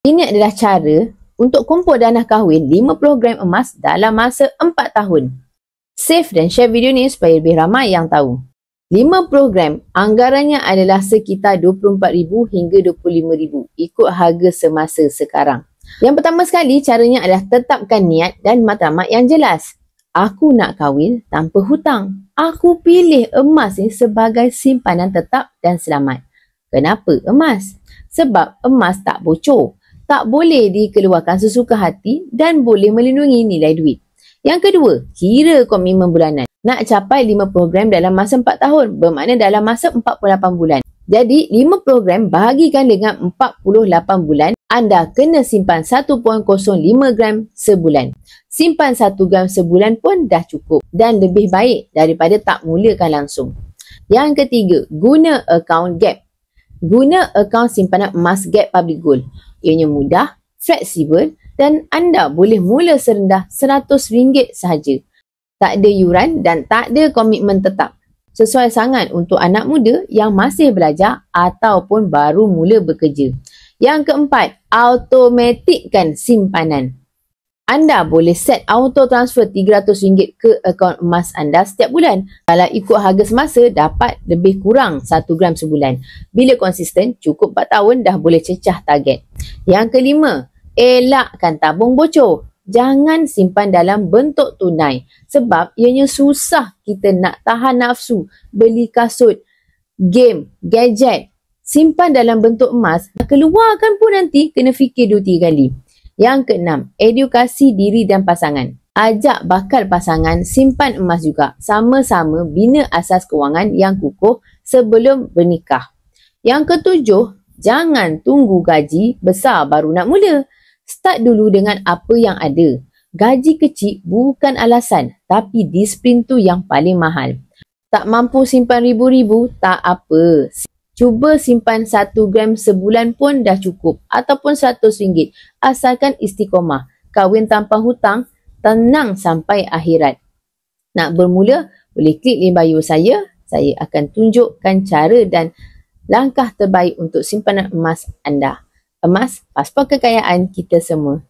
Ini adalah cara untuk kumpul dana kahwin 50 gram emas dalam masa 4 tahun. Save dan share video ni supaya lebih ramai yang tahu. 50 gram anggarannya adalah sekitar RM24,000 hingga RM25,000 ikut harga semasa sekarang. Yang pertama sekali caranya adalah tetapkan niat dan matlamat yang jelas. Aku nak kahwin tanpa hutang. Aku pilih emas ni sebagai simpanan tetap dan selamat. Kenapa emas? Sebab emas tak bocor, tak boleh dikeluarkan sesuka hati dan boleh melindungi nilai duit. Yang kedua, kira komitmen bulanan. Nak capai 50 gram dalam masa 4 tahun, bermakna dalam masa 48 bulan. Jadi 50 gram bahagikan dengan 48 bulan, anda kena simpan 1.05 gram sebulan. Simpan 1 gram sebulan pun dah cukup dan lebih baik daripada tak mulakan langsung. Yang ketiga, guna akaun GAP. Guna akaun simpanan emas GAP Public Gold. Ianya mudah, fleksibel dan anda boleh mula serendah RM100 sahaja. Tak ada yuran dan tak ada komitmen tetap. Sesuai sangat untuk anak muda yang masih belajar ataupun baru mula bekerja. Yang keempat, automatikkan simpanan. Anda boleh set auto transfer RM300 ke akaun emas anda setiap bulan. Kalau ikut harga semasa, dapat lebih kurang 1 gram sebulan. Bila konsisten, cukup 4 tahun dah boleh cecah target. Yang kelima, elakkan tabung bocor. Jangan simpan dalam bentuk tunai sebab ianya susah kita nak tahan nafsu beli kasut, game, gadget. Simpan dalam bentuk emas, keluarkan pun nanti kena fikir 2-3 kali. Yang keenam, edukasi diri dan pasangan. Ajak bakal pasangan simpan emas juga. Sama-sama bina asas kewangan yang kukuh sebelum bernikah. Yang ketujuh, jangan tunggu gaji besar baru nak mula. Start dulu dengan apa yang ada. Gaji kecil bukan alasan, tapi disiplin tu yang paling mahal. Tak mampu simpan ribu-ribu, tak apa. Cuba simpan 1 gram sebulan pun dah cukup. Ataupun RM100. Asalkan istiqomah. Kahwin tanpa hutang, tenang sampai akhirat. Nak bermula, boleh klik link bio saya. Saya akan tunjukkan cara dan langkah terbaik untuk simpanan emas anda. Emas, pasport kekayaan kita semua.